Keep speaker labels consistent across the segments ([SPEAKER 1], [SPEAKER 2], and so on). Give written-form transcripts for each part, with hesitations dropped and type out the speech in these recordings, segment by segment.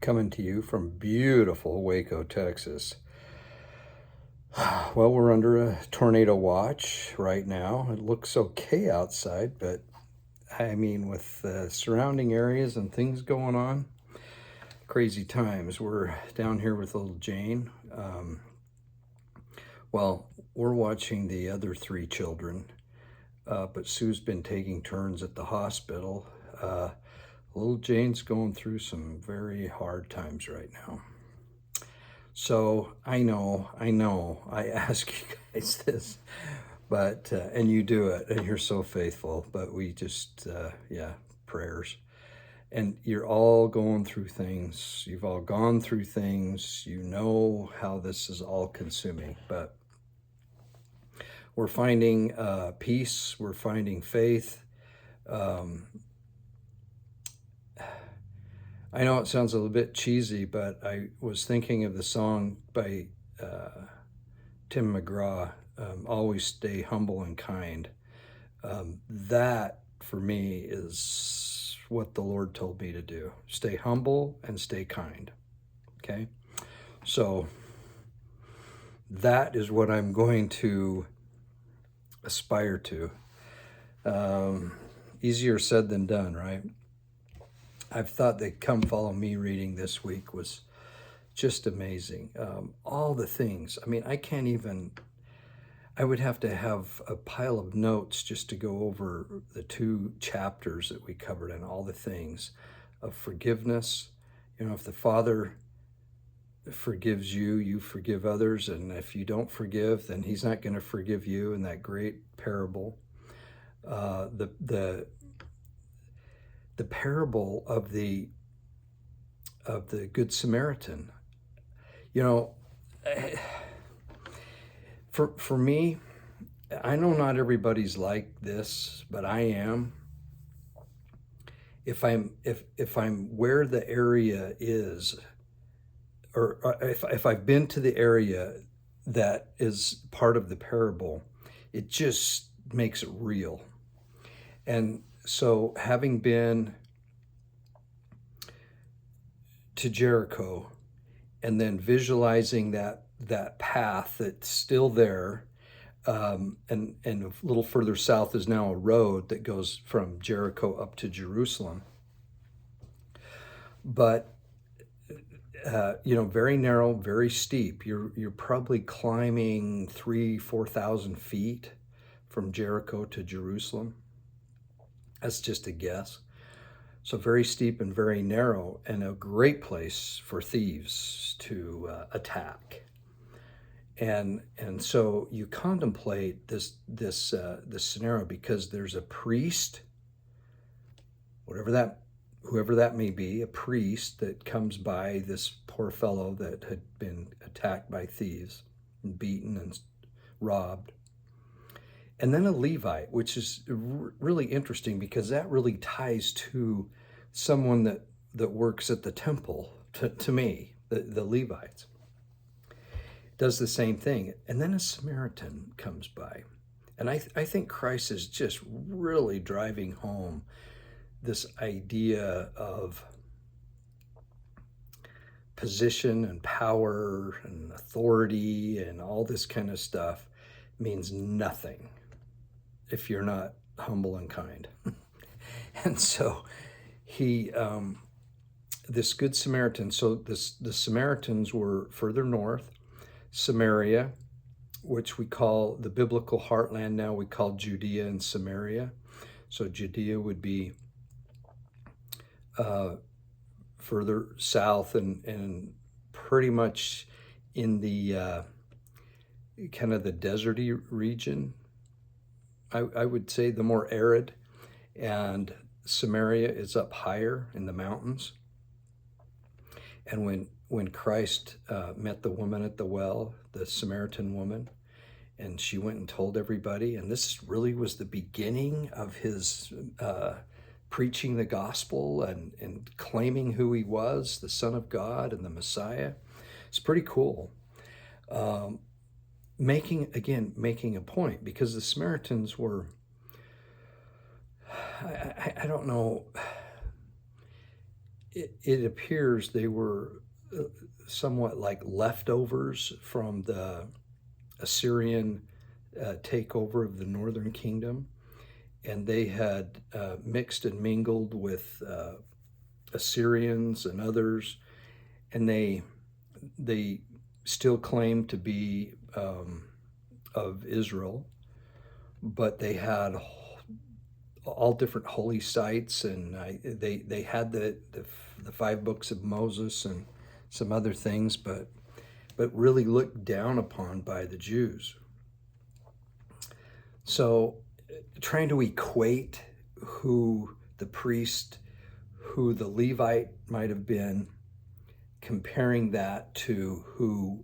[SPEAKER 1] coming to you from beautiful Waco, Texas. Well, we're under a tornado watch right now. It looks okay outside, but I mean, with the surrounding areas and things going on, crazy times. We're down here with little Jane. Well, we're watching the other three children, but Sue's been taking turns at the hospital. Little Jane's going through some very hard times right now. So I know, I ask you guys this, but, and you do it, and you're so faithful, but we just, prayers. And you're all going through things. You've all gone through things. You know how this is all consuming, but we're finding peace. We're finding faith. I know it sounds a little bit cheesy, but I was thinking of the song by Tim McGraw, Always Stay Humble and Kind. That, for me, is what the Lord told me to do. Stay humble and stay kind, okay? So that is what I'm going to aspire to. Easier said than done, right? I've thought that Come Follow Me reading this week was just amazing. All the things. I mean, I would have to have a pile of notes just to go over the 2 chapters that we covered and all the things of forgiveness. You know, if the Father forgives you, you forgive others. And if you don't forgive, then he's not going to forgive you, in that great parable. The parable of the Good Samaritan. You know, for me, I know not everybody's like this, but I am. If I'm where the area is, or if I've been to the area that is part of the parable, it just makes it real. And so, having been to Jericho and then visualizing that path that's still there, and a little further south is now a road that goes from Jericho up to Jerusalem. But very narrow, very steep. You're probably climbing 3,000-4,000 feet from Jericho to Jerusalem. That's just a guess. So very steep and very narrow, and a great place for thieves to attack. And so you contemplate this scenario, because there's a priest, whoever that may be, a priest that comes by this poor fellow that had been attacked by thieves and beaten and robbed. And then a Levite, which is really interesting, because that really ties to someone that works at the temple, to me, the Levites. Does the same thing. And then a Samaritan comes by. And I think Christ is just really driving home this idea of position and power and authority and all this kind of stuff means nothing if you're not humble and kind. And so this Good Samaritan, so the Samaritans were further north. Samaria, which we call the biblical heartland now, we call Judea and Samaria. So Judea would be further south and pretty much in the kind of the deserty region. I would say the more arid, and Samaria is up higher in the mountains. And when Christ met the woman at the well, the Samaritan woman, and she went and told everybody, and this really was the beginning of his preaching the gospel and claiming who he was, the Son of God and the Messiah. It's pretty cool. Making a point, because the Samaritans were, I don't know, it appears they were somewhat like leftovers from the Assyrian takeover of the northern kingdom, and they had mixed and mingled with Assyrians and others, and they still claim to be of Israel, but they had all different holy sites, and they had the 5 books of Moses and some other things, but really looked down upon by the Jews. So trying to equate who the priest, who the Levite might have been, comparing that to who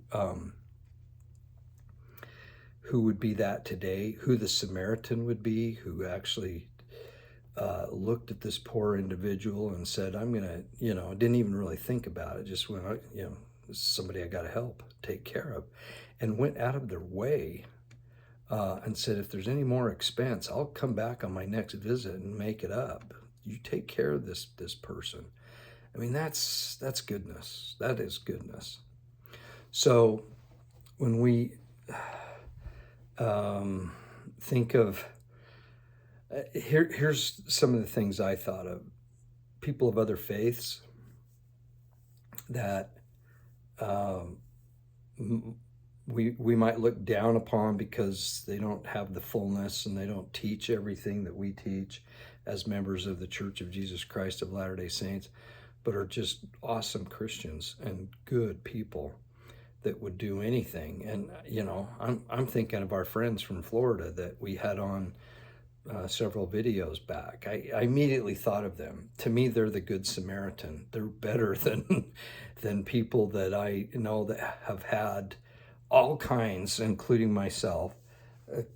[SPEAKER 1] would be that today, who the Samaritan would be, who actually looked at this poor individual and said, I'm going to, didn't even really think about it, just went, this is somebody I got to help, take care of, and went out of their way and said, if there's any more expense, I'll come back on my next visit and make it up. You take care of this person. I mean, that's goodness. That is goodness. So when we think of, here's some of the things I thought of. People of other faiths that we might look down upon because they don't have the fullness and they don't teach everything that we teach as members of the Church of Jesus Christ of Latter-day Saints, but are just awesome Christians and good people that would do anything. And I'm thinking of our friends from Florida that we had on several videos back. I immediately thought of them. To me, they're the Good Samaritan. They're better than people that I know that have had all kinds, including myself,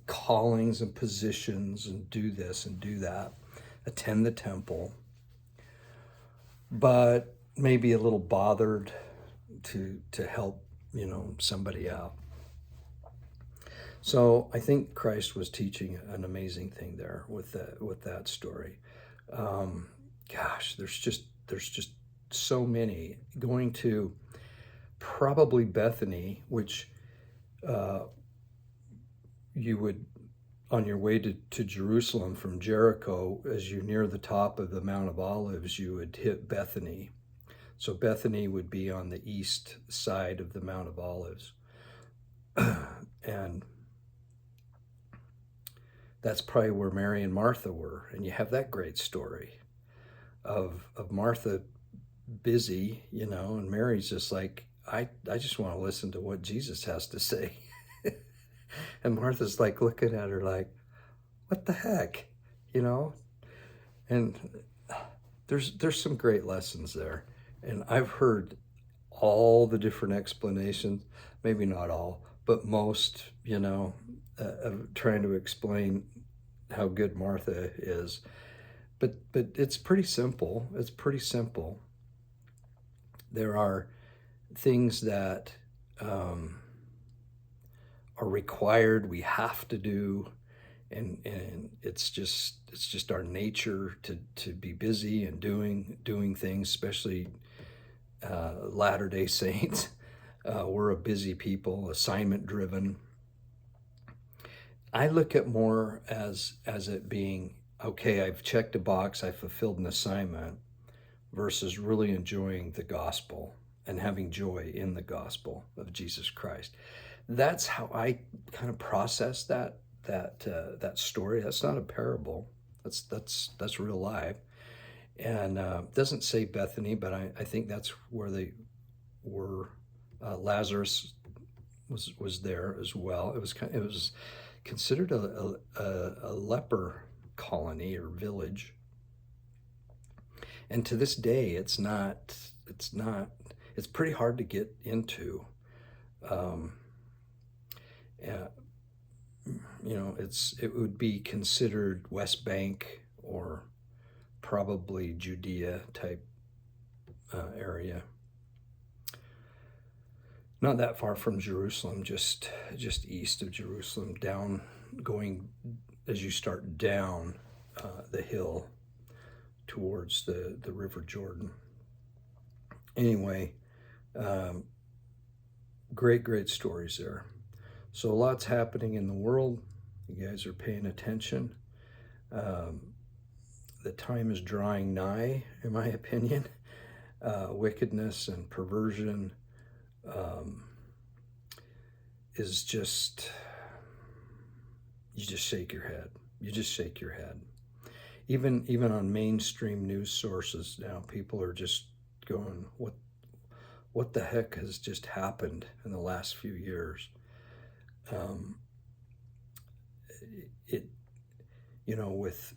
[SPEAKER 1] callings and positions, and do this and do that, attend the temple, but maybe a little bothered to help somebody out. So I think Christ was teaching an amazing thing there with that story. Gosh, there's just so many. Going to probably Bethany, which you would, on your way to Jerusalem from Jericho, as you near the top of the Mount of Olives, you would hit Bethany. So Bethany would be on the east side of the Mount of Olives. And that's probably where Mary and Martha were. And you have that great story of Martha busy, and Mary's just like, I just want to listen to what Jesus has to say. And Martha's like looking at her like, what the heck, And there's some great lessons there. And I've heard all the different explanations, maybe not all, but most, of trying to explain how good Martha is. But it's pretty simple. It's pretty simple. There are things that are required, we have to do, and it's just our nature to be busy and doing things, especially Latter-day Saints. We're a busy people, assignment driven. I look at more as it being, okay, I've checked a box, I fulfilled an assignment, versus really enjoying the gospel and having joy in the gospel of Jesus Christ. That's how I kind of process that story. That's not a parable. That's real life. And it doesn't say Bethany, but I think that's where they were. Lazarus was there as well. It was considered a leper colony or village. And to this day, it's pretty hard to get into. It would be considered West Bank or probably Judea type area. Not that far from Jerusalem, just east of Jerusalem, down, going as you start down the hill towards the River Jordan. Anyway, great stories there. So lots happening in the world. You guys are paying attention. The time is drawing nigh, in my opinion. Wickedness and perversion is just, you just shake your head. You just shake your head. Even on mainstream news sources now, people are just going, what the heck has just happened in the last few years?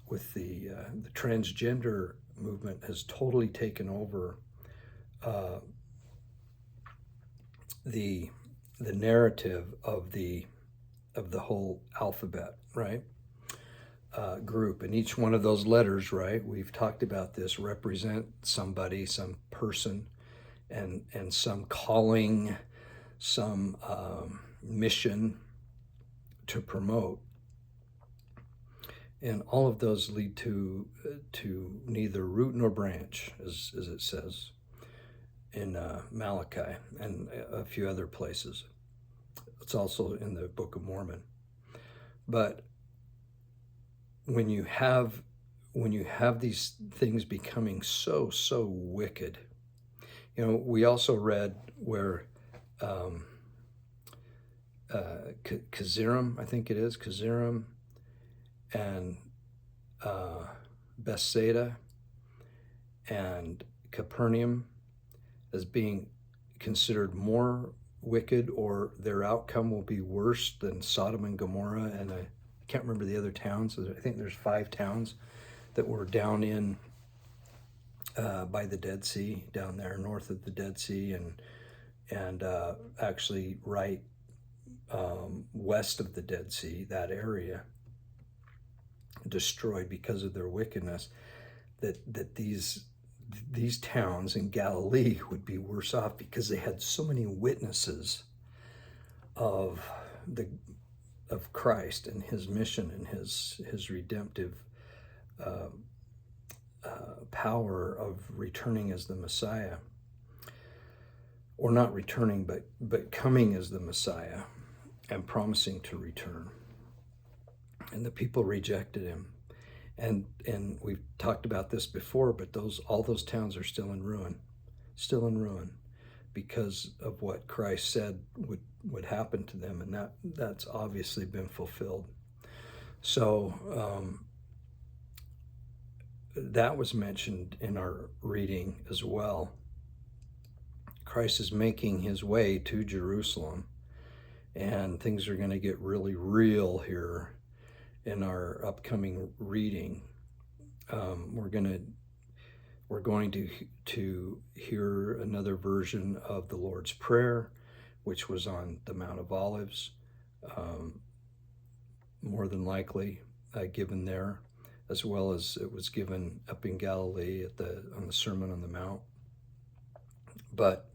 [SPEAKER 1] With the transgender movement has totally taken over the narrative of the whole alphabet, right? Group, and each one of those letters, right? We've talked about this, represent somebody, some person, and some calling, some mission to promote. And all of those lead to neither root nor branch, as it says in Malachi and a few other places. It's also in the Book of Mormon. But when you have these things becoming so wicked, we also read where Kaziram, I think it is Kaziram, and Bethsaida and Capernaum as being considered more wicked, or their outcome will be worse than Sodom and Gomorrah. And I can't remember the other towns. I think there's 5 towns that were down in by the Dead Sea, down there north of the Dead Sea, and actually right west of the Dead Sea, that area, destroyed because of their wickedness. That these towns in Galilee would be worse off because they had so many witnesses of Christ and his mission and his redemptive power of returning as the Messiah, or not returning, but coming as the Messiah and promising to return. And the people rejected him. And we've talked about this before, but all those towns are still in ruin, because of what Christ said would happen to them, and that's obviously been fulfilled. So that was mentioned in our reading as well. Christ is making his way to Jerusalem, and things are going to get really real here in our upcoming reading. We're going to hear another version of the Lord's Prayer, which was on the Mount of Olives, more than likely given there, as well as it was given up in Galilee on the Sermon on the Mount. But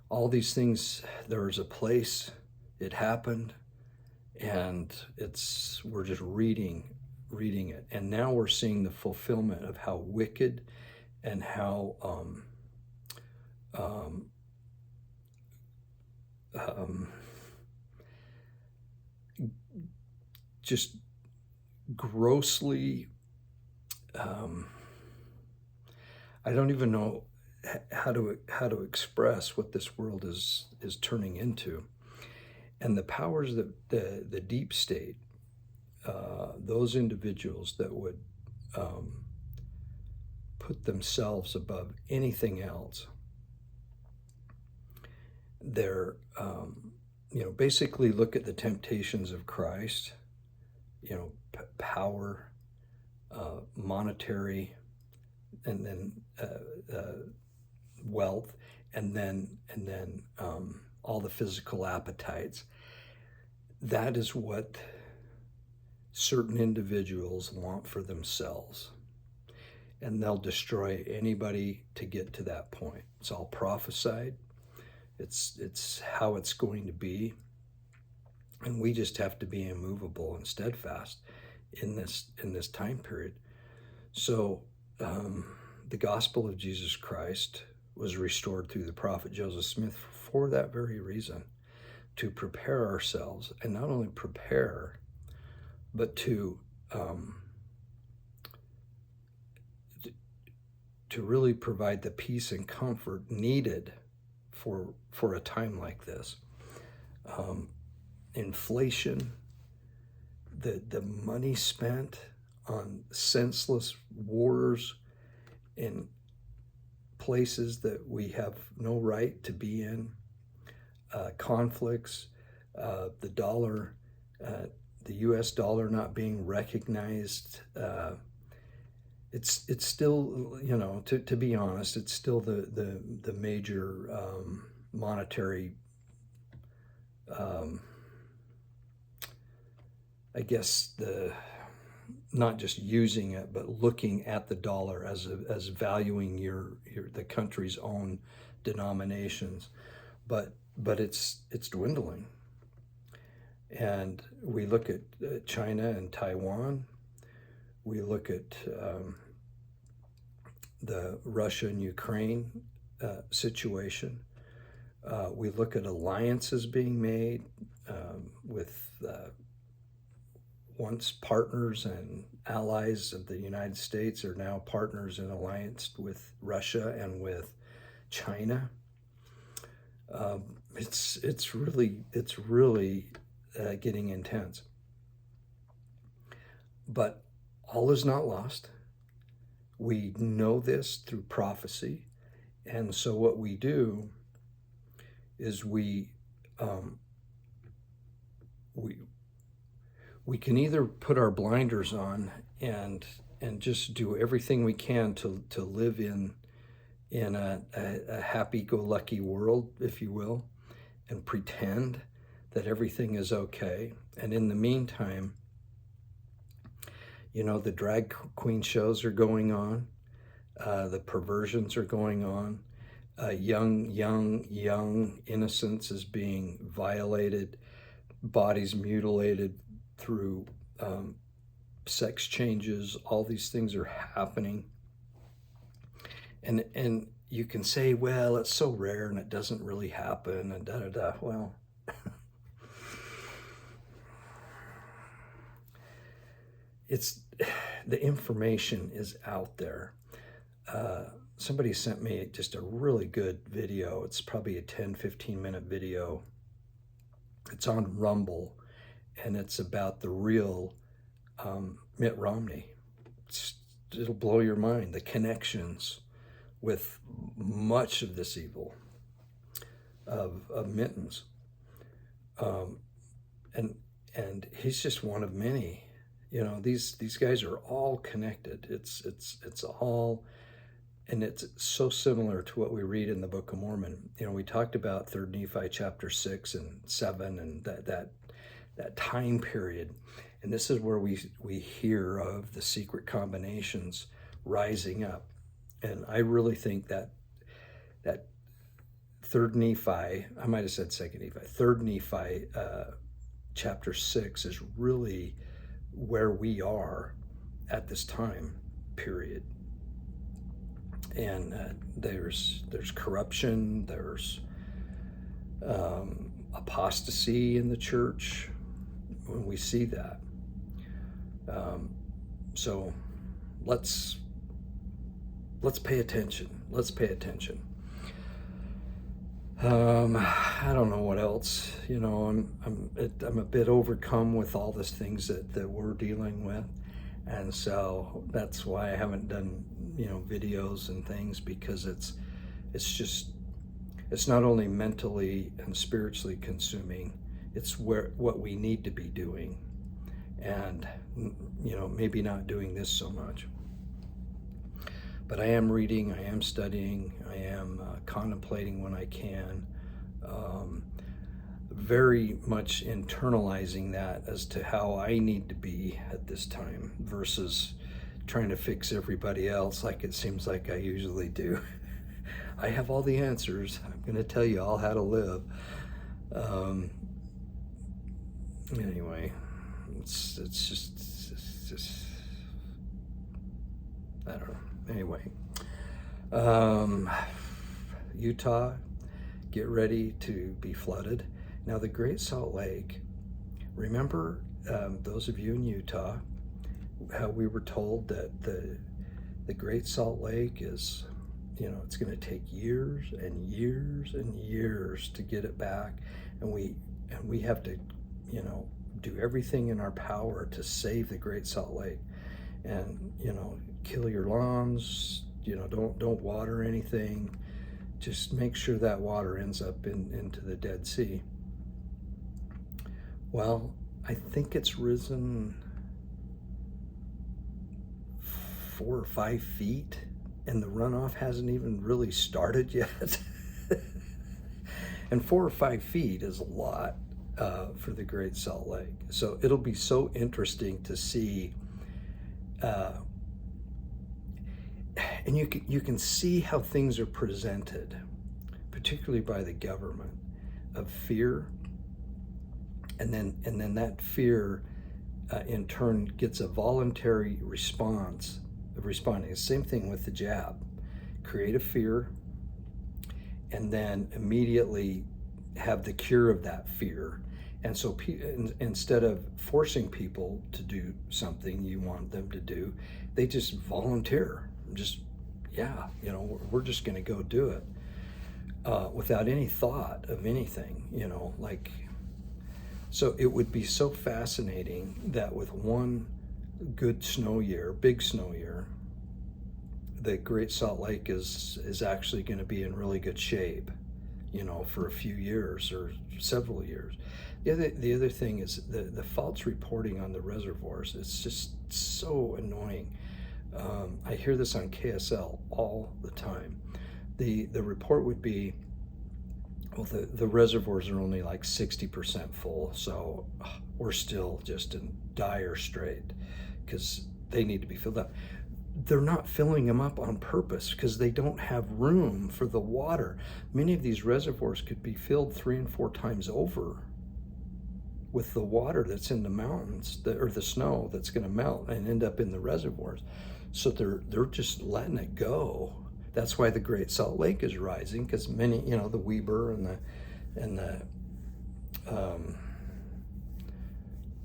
[SPEAKER 1] all these things, there was a place, it happened, and we're just reading it, and now we're seeing the fulfillment of how wicked and how just grossly, I don't even know how to express what this world is turning into. And the powers that the deep state, those individuals that would put themselves above anything else, they're basically look at the temptations of Christ, power, monetary, and then wealth, and then all the physical appetites. That is what certain individuals want for themselves, and they'll destroy anybody to get to that point. It's all prophesied. It's how it's going to be, and we just have to be immovable and steadfast in this time period. So the gospel of Jesus Christ was restored through the prophet Joseph Smith for that very reason, to prepare ourselves, and not only prepare, but to really provide the peace and comfort needed for a time like this. Inflation, the money spent on senseless wars in places that we have no right to be in, conflicts, the dollar, the US dollar not being recognized. It's still, you know, to be honest, it's still the major monetary, I guess, not just using it, but looking at the dollar as valuing the country's own denominations, but it's dwindling. And we look at China and Taiwan. We look at the Russia and Ukraine situation. We look at alliances being made with once partners and allies of the United States are now partners in alliance with Russia and with China. It's really getting intense. But all is not lost. We know this through prophecy, and so what we do is we can either put our blinders on and just do everything we can to live in a happy-go-lucky world, if you will, and pretend that everything is okay. And in the meantime, you know, the drag queen shows are going on, the perversions are going on, young innocence is being violated, bodies mutilated through sex changes. All these things are happening. And you can say, well, it's so rare and it doesn't really happen and da-da-da. Well, the information is out there. Somebody sent me just a really good video. It's probably a 10-15 minute video. It's on Rumble, and it's about the real Mitt Romney. It'll blow your mind, the connections with much of this evil of Mittens. And he's just one of many. You know, these guys are all connected. It's all, and it's so similar to what we read in the Book of Mormon. You know, we talked about 3 Nephi chapter 6 and 7 and that time period. And this is where we hear of the secret combinations rising up. And I really think that 3 Nephi, I might have said 2 Nephi, 3 Nephi chapter 6 is really where we are at this time period. And there's corruption, there's apostasy in the church when we see that. So let's pay attention. Let's pay attention. I don't know what else. You know, I'm a bit overcome with all these things that we're dealing with, and so that's why I haven't done, you know, videos and things, because it's not only mentally and spiritually consuming, it's what we need to be doing, and you know, maybe not doing this so much. But I am reading, I am studying, I am contemplating when I can, very much internalizing that as to how I need to be at this time versus trying to fix everybody else like it seems like I usually do. I have all the answers. I'm going to tell you all how to live. Anyway, it's just I don't know. Anyway, Utah, get ready to be flooded. Now the Great Salt Lake, remember those of you in Utah, how we were told that the Great Salt Lake is, it's going to take years and years and years to get it back, and we have to, do everything in our power to save the Great Salt Lake, and kill your lawns, don't water anything, just make sure that water ends up into the Dead Sea. Well, I think it's risen 4 or 5 feet, and the runoff hasn't even really started yet. And 4 or 5 feet is a lot for the Great Salt Lake. So it'll be so interesting to see, and you can see how things are presented, particularly by the government, of fear, and then that fear in turn gets a voluntary response of responding. Same thing with the jab. Create a fear, and then immediately have the cure of that fear. And so instead of forcing people to do something you want them to do, they just volunteer. Just, we're just going to go do it without any thought of anything, So it would be so fascinating that with one good snow year, big snow year, the Great Salt Lake is actually going to be in really good shape, for a few years or several years. The other thing is the false reporting on the reservoirs. It's just so annoying. I hear this on KSL all the time. The report would be, well, the reservoirs are only like 60% full, so we're still just in dire strait because they need to be filled up. They're not filling them up on purpose because they don't have room for the water. Many of these reservoirs could be filled 3 and 4 times over with the water that's in the mountains, or the snow that's going to melt and end up in the reservoirs. So they're just letting it go. That's why the Great Salt Lake is rising, because many, the Weber and the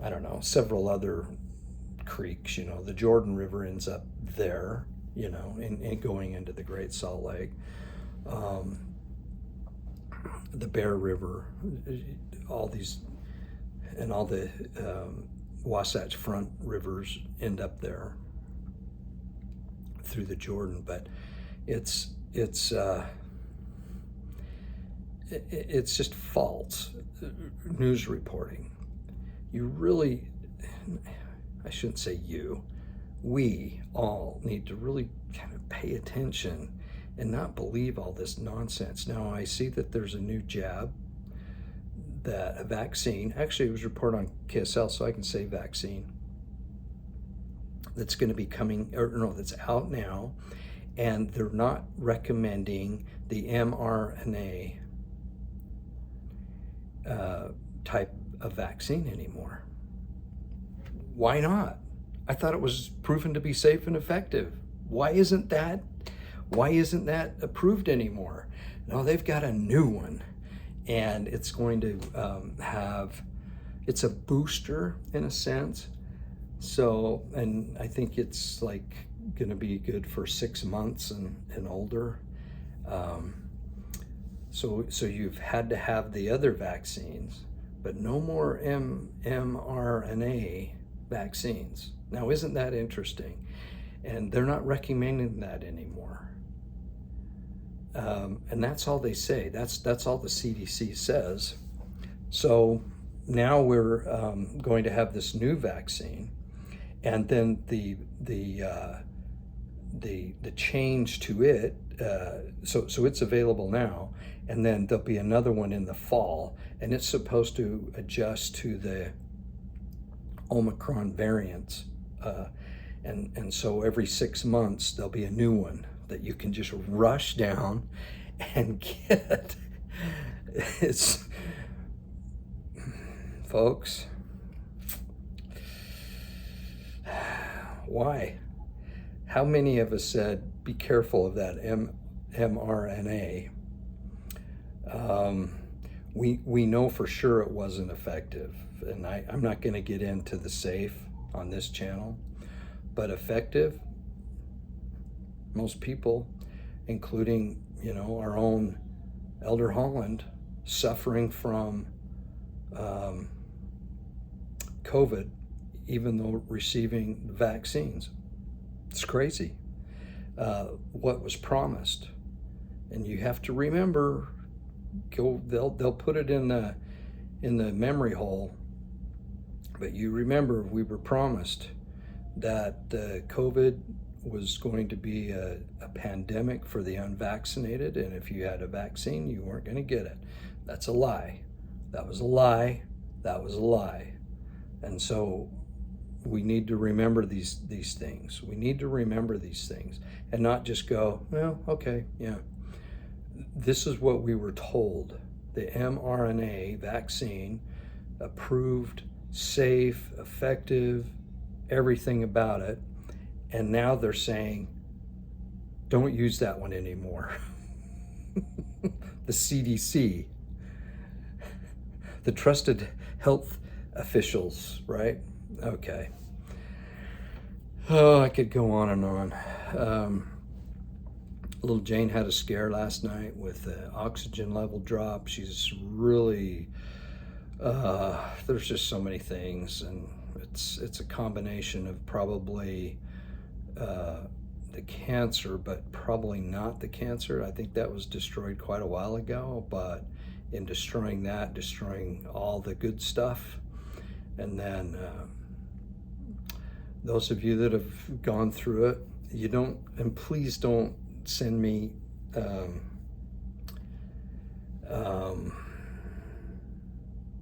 [SPEAKER 1] I don't know, several other creeks, the Jordan River ends up there, and going into the Great Salt Lake. The Bear River, all these, and all the Wasatch Front rivers end up there through the Jordan. But it's just false news reporting. You really, I shouldn't say you, we all need to really kind of pay attention and not believe all this nonsense. Now, I see that there's a new jab, that a vaccine, actually it was reported on KSL, so I can say vaccine, that's going to be coming, or no, that's out now, and they're not recommending the mRNA type of vaccine anymore. Why not? I thought it was proven to be safe and effective. Why isn't that approved anymore? No, they've got a new one, and it's going to it's a booster in a sense. So, and I think it's like going to be good for 6 months and older. So you've had to have the other vaccines, but no more mRNA vaccines. Now, isn't that interesting? And they're not recommending that anymore. And that's all they say. That's all the CDC says. So now we're going to have this new vaccine, and then the change to it. So it's available now, and then there'll be another one in the fall, and it's supposed to adjust to the Omicron variants. And so every 6 months there'll be a new one that you can just rush down and get. It's, folks, why? How many of us said, be careful of that mRNA? We know for sure it wasn't effective, and I'm not going to get into the safe on this channel, but effective, most people, including, our own Elder Holland, suffering from COVID, even though receiving vaccines. It's crazy what was promised. And you have to remember, they'll put it in the memory hole, but you remember we were promised that COVID was going to be a pandemic for the unvaccinated, and if you had a vaccine, you weren't going to get it. That's a lie. That was a lie. That was a lie. And so we need to remember these things. We need to remember these things and not just go, well, okay, yeah. This is what we were told. The mRNA vaccine, approved, safe, effective, everything about it. And now they're saying, don't use that one anymore. The CDC, the trusted health officials, right? Okay. Oh, I could go on and on. Little Jane had a scare last night with the oxygen level drop. She's really, there's just so many things, and it's a combination of probably the cancer, but probably not the cancer. I think that was destroyed quite a while ago, but in destroying that, destroying all the good stuff. And then those of you that have gone through it, and please don't send me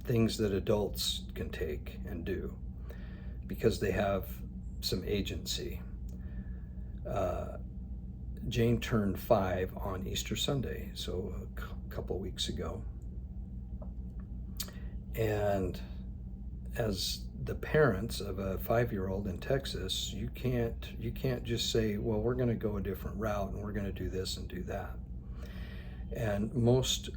[SPEAKER 1] things that adults can take and do, because they have some agency. Jane turned 5 on Easter Sunday, so a couple weeks ago. And as the parents of a 5-year-old in Texas, you can't just say, well, we're going to go a different route and we're going to do this and do that. And most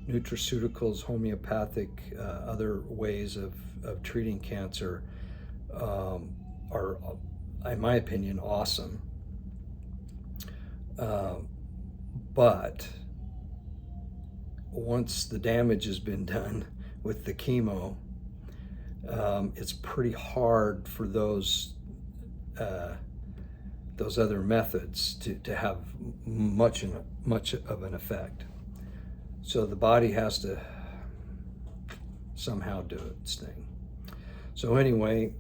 [SPEAKER 1] nutraceuticals, homeopathic, other ways of treating cancer are, in my opinion, awesome. But once the damage has been done with the chemo, it's pretty hard for those other methods to have much of an effect. So the body has to somehow do its thing. So anyway,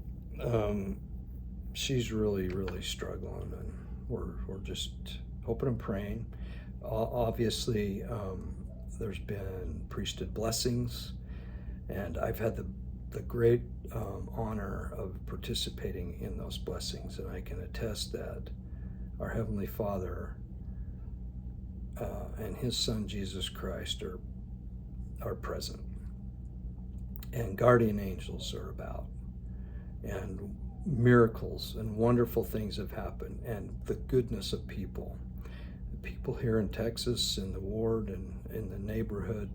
[SPEAKER 1] she's really struggling, and we're just hoping and praying. Obviously, there's been priesthood blessings, and I've had the great honor of participating in those blessings, and I can attest that our Heavenly Father and His Son Jesus Christ are present, and guardian angels are about, and miracles and wonderful things have happened, and the goodness of people here in Texas, in the ward and in the neighborhood,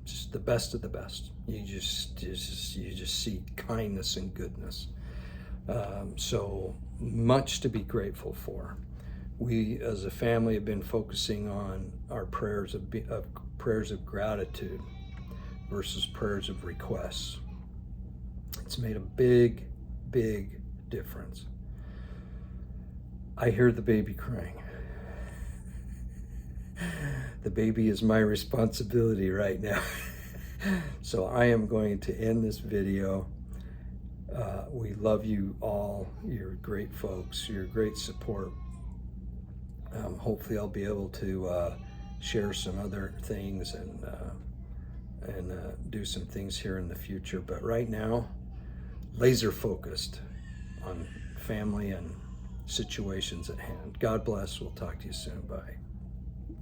[SPEAKER 1] just the best of the best. You just see kindness and goodness. So much to be grateful for. We as a family have been focusing on our prayers of gratitude versus prayers of requests. It's made a big difference. I hear the baby crying. The baby is my responsibility right now. So I am going to end this video. We love you all. You're great folks. You're great support. Hopefully I'll be able to share some other things and do some things here in the future. But right now, laser focused on family and situations at hand. God bless. We'll talk to you soon. Bye.